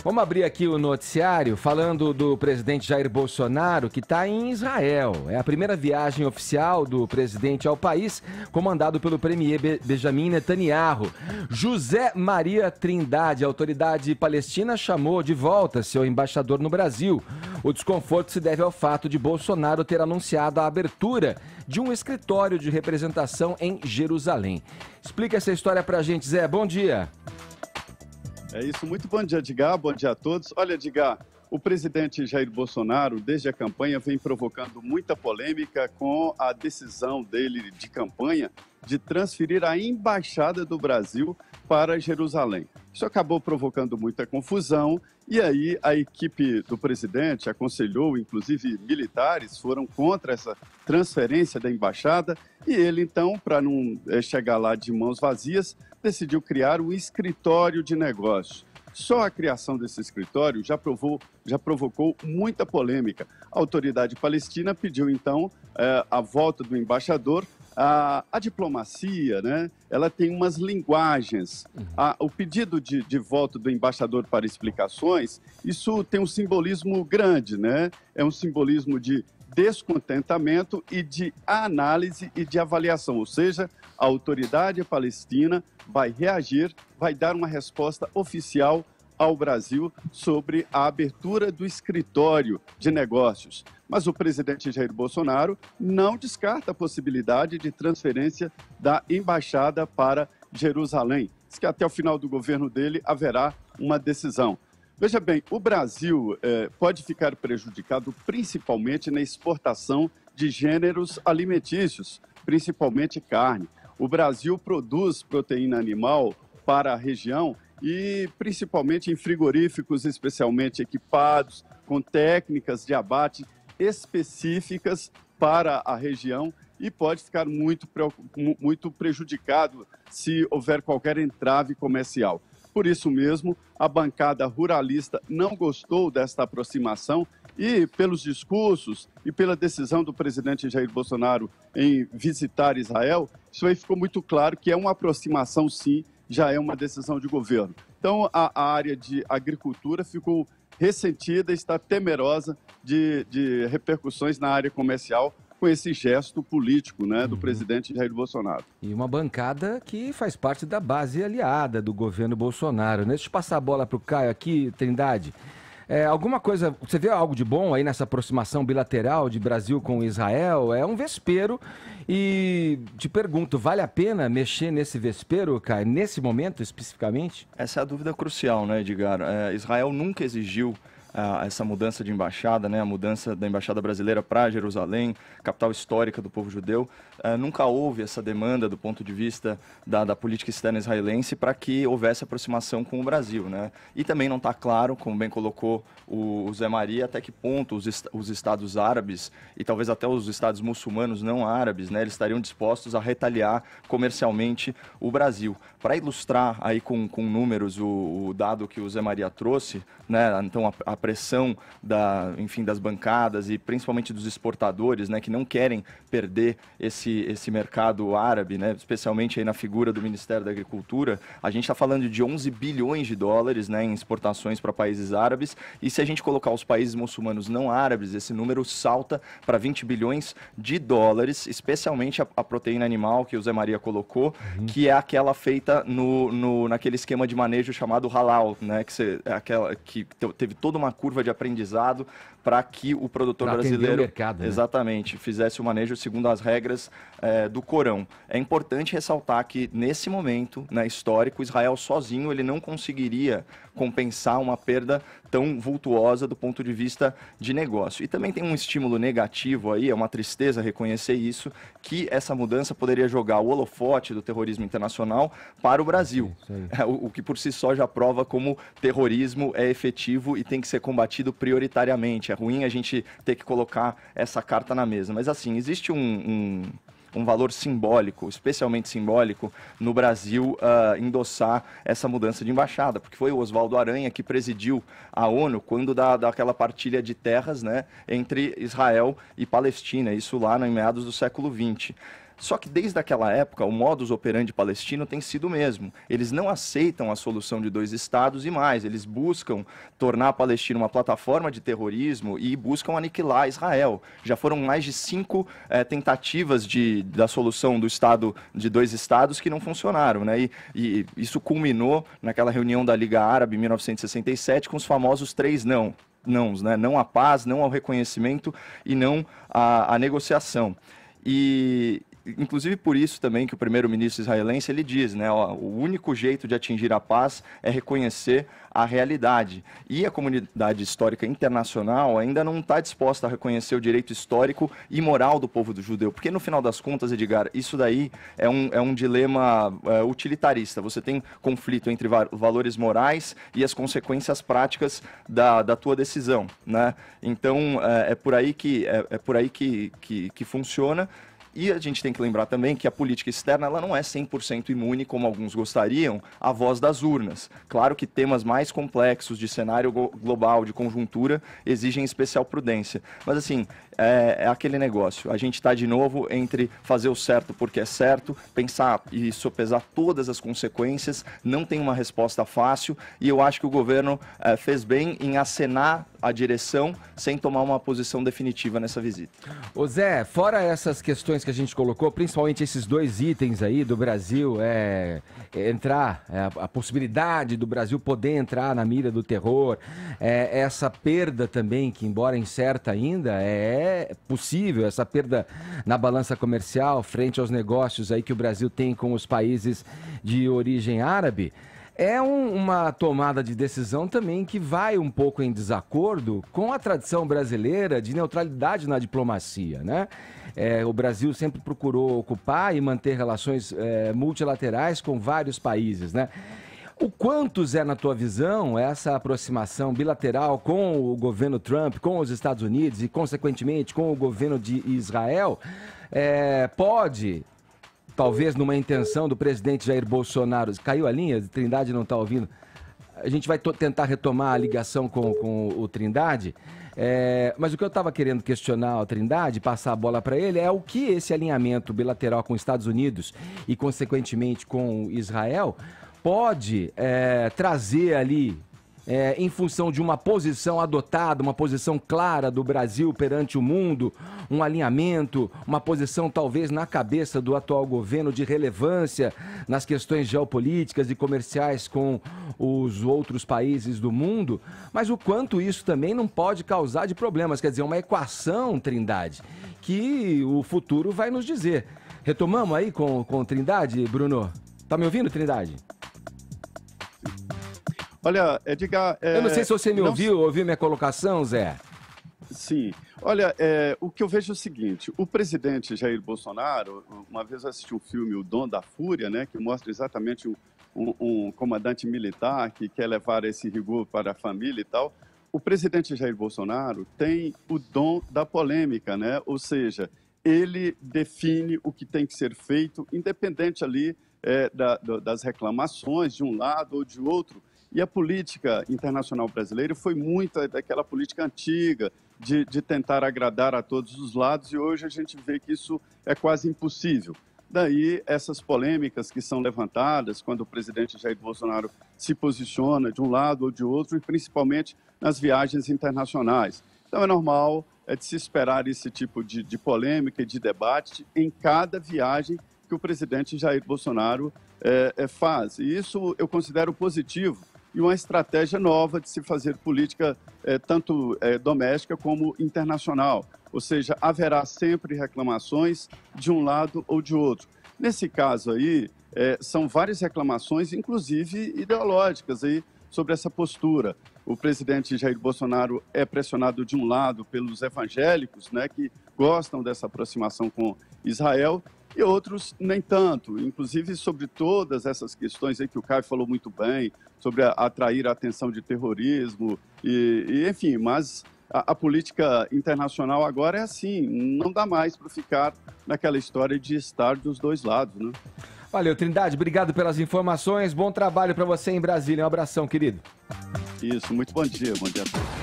Vamos abrir aqui o noticiário falando do presidente Jair Bolsonaro, que está em Israel. É a primeira viagem oficial do presidente ao país, comandado pelo premier Benjamin Netanyahu. José Maria Trindade, a autoridade palestina, chamou de volta seu embaixador no Brasil. O desconforto se deve ao fato de Bolsonaro ter anunciado a abertura de um escritório de representação em Jerusalém. Explica essa história pra gente, Zé. Bom dia. É isso, muito bom dia, Edgar, bom dia a todos. Olha, Edgar, o presidente Jair Bolsonaro, desde a campanha, vem provocando muita polêmica com a decisão dele de campanha de transferir a embaixada do Brasil para Jerusalém. Isso acabou provocando muita confusão e aí a equipe do presidente aconselhou, inclusive militares foram contra essa transferência da embaixada e ele então, para não chegar lá de mãos vazias, decidiu criar um escritório de negócios. Só a criação desse escritório já provocou muita polêmica. A autoridade palestina pediu então a volta do embaixador. A diplomacia, né, ela tem umas linguagens. O pedido de volta do embaixador para explicações, isso tem um simbolismo grande, né? É um simbolismo de descontentamento e de análise e de avaliação, ou seja, a autoridade palestina vai reagir, vai dar uma resposta oficial ao Brasil sobre a abertura do escritório de negócios. Mas o presidente Jair Bolsonaro não descarta a possibilidade de transferência da embaixada para Jerusalém. Diz que até o final do governo dele haverá uma decisão. Veja bem, o Brasil pode ficar prejudicado principalmente na exportação de gêneros alimentícios, principalmente carne. O Brasil produz proteína animal para a região e principalmente em frigoríficos especialmente equipados, com técnicas de abate específicas para a região e pode ficar muito prejudicado se houver qualquer entrave comercial. Por isso mesmo, a bancada ruralista não gostou desta aproximação e, pelos discursos e pela decisão do presidente Jair Bolsonaro em visitar Israel, isso aí ficou muito claro que é uma aproximação, sim, já é uma decisão de governo. Então, a área de agricultura ficou ressentida, está temerosa de repercussões na área comercial com esse gesto político, né, do presidente Jair Bolsonaro. E uma bancada que faz parte da base aliada do governo Bolsonaro. Deixa eu passar a bola para o Caio aqui, Trindade. Alguma coisa, você vê algo de bom aí nessa aproximação bilateral de Brasil com Israel? É um vespeiro e te pergunto, vale a pena mexer nesse vespeiro, Caio, nesse momento especificamente? Essa é a dúvida crucial, né, Edgar? Israel nunca exigiu essa mudança de embaixada, né, a mudança da embaixada brasileira para Jerusalém, capital histórica do povo judeu. Nunca houve essa demanda do ponto de vista da política externa israelense para que houvesse aproximação com o Brasil, né? E também não está claro, como bem colocou o Zé Maria, até que ponto os estados árabes e talvez até os estados muçulmanos não árabes, né, eles estariam dispostos a retaliar comercialmente o Brasil. Para ilustrar aí com números o dado que o Zé Maria trouxe, né, então a pressão das bancadas e principalmente dos exportadores, né, que não querem perder esse mercado árabe, né, especialmente aí na figura do Ministério da Agricultura, a gente está falando de 11 bilhões de dólares, né, em exportações para países árabes, e se a gente colocar os países muçulmanos não árabes, esse número salta para 20 bilhões de dólares, especialmente a proteína animal que o Zé Maria colocou, que é aquela feita naquele esquema de manejo chamado halal, né, que teve toda uma curva de aprendizado para que o produtor brasileiro, mercado, né? Exatamente, fizesse o manejo segundo as regras do Corão. É importante ressaltar que, nesse momento, né, histórico, Israel sozinho ele não conseguiria compensar uma perda tão vultuosa do ponto de vista de negócio. E também tem um estímulo negativo aí, é uma tristeza reconhecer isso, que essa mudança poderia jogar o holofote do terrorismo internacional para o Brasil. O que por si só já prova como terrorismo é efetivo e tem que ser combatido prioritariamente. É ruim a gente ter que colocar essa carta na mesa. Mas assim, existe um valor simbólico, especialmente simbólico, no Brasil endossar essa mudança de embaixada, porque foi o Oswaldo Aranha que presidiu a ONU quando daquela partilha de terras, né, entre Israel e Palestina, isso lá em meados do século XX. Só que desde aquela época, o modus operandi palestino tem sido o mesmo. Eles não aceitam a solução de 2 estados e mais, eles buscam tornar a Palestina uma plataforma de terrorismo e buscam aniquilar Israel. Já foram mais de 5 tentativas da solução do estado de 2 estados que não funcionaram, né? E isso culminou naquela reunião da Liga Árabe em 1967 com os famosos 3 nãos, né? Não à paz, não ao reconhecimento e não à negociação. E inclusive por isso também que o primeiro-ministro israelense ele diz, né, ó, o único jeito de atingir a paz é reconhecer a realidade. E a comunidade histórica internacional ainda não está disposta a reconhecer o direito histórico e moral do povo do judeu, porque no final das contas, Edgar, isso daí é um dilema utilitarista. Você tem conflito entre valores morais e as consequências práticas da tua decisão, né? Então é por aí que funciona. E a gente tem que lembrar também que a política externa ela não é 100% imune, como alguns gostariam, à voz das urnas. Claro que temas mais complexos de cenário global, de conjuntura, exigem especial prudência. Mas assim, é aquele negócio. A gente está de novo entre fazer o certo porque é certo, pensar e sopesar todas as consequências, não tem uma resposta fácil e eu acho que o governo fez bem em acenar a direção sem tomar uma posição definitiva nessa visita. Ô Zé, fora essas questões que a gente colocou, principalmente esses 2 itens aí do Brasil, a possibilidade do Brasil poder entrar na mira do terror, essa perda também, que embora incerta ainda, é possível, essa perda na balança comercial frente aos negócios aí que o Brasil tem com os países de origem árabe, é uma tomada de decisão também que vai um pouco em desacordo com a tradição brasileira de neutralidade na diplomacia, né? O Brasil sempre procurou ocupar e manter relações multilaterais com vários países, né? O quanto, Zé, na tua visão, essa aproximação bilateral com o governo Trump, com os Estados Unidos e, consequentemente, com o governo de Israel, pode... Talvez numa intenção do presidente Jair Bolsonaro... Caiu a linha? Trindade não está ouvindo. A gente vai tentar retomar a ligação com o Trindade. Mas o que eu estava querendo questionar ao Trindade, passar a bola para ele, é o que esse alinhamento bilateral com os Estados Unidos e, consequentemente, com Israel, pode trazer ali... em função de uma posição adotada, uma posição clara do Brasil perante o mundo, um alinhamento, uma posição talvez na cabeça do atual governo de relevância nas questões geopolíticas e comerciais com os outros países do mundo, mas o quanto isso também não pode causar de problemas, quer dizer, uma equação, Trindade, que o futuro vai nos dizer. Retomamos aí com Trindade, Bruno? Tá me ouvindo, Trindade? Olha, Edgar... eu não sei se você me ouviu minha colocação, Zé. Sim. Olha, o que eu vejo é o seguinte, o presidente Jair Bolsonaro, uma vez eu assisti um filme, O Dom da Fúria, né, que mostra exatamente um comandante militar que quer levar esse rigor para a família e tal. O presidente Jair Bolsonaro tem o dom da polêmica, né? Ou seja, ele define o que tem que ser feito, independente ali das reclamações de um lado ou de outro. E a política internacional brasileira foi muito daquela política antiga, de tentar agradar a todos os lados, e hoje a gente vê que isso é quase impossível. Daí essas polêmicas que são levantadas quando o presidente Jair Bolsonaro se posiciona de um lado ou de outro, e principalmente nas viagens internacionais. Então é normal, de se esperar esse tipo de polêmica e de debate em cada viagem que o presidente Jair Bolsonaro faz. E isso eu considero positivo, e uma estratégia nova de se fazer política tanto doméstica como internacional. Ou seja, haverá sempre reclamações de um lado ou de outro. Nesse caso aí, são várias reclamações, inclusive ideológicas, aí, sobre essa postura. O presidente Jair Bolsonaro é pressionado de um lado pelos evangélicos, né, que gostam dessa aproximação com Israel, e outros nem tanto, inclusive sobre todas essas questões aí que o Caio falou muito bem, sobre atrair a atenção de terrorismo, enfim, mas a política internacional agora é assim, não dá mais para ficar naquela história de estar dos dois lados, né? Valeu, Trindade, obrigado pelas informações, bom trabalho para você em Brasília, um abração, querido. Isso, muito bom dia a todos.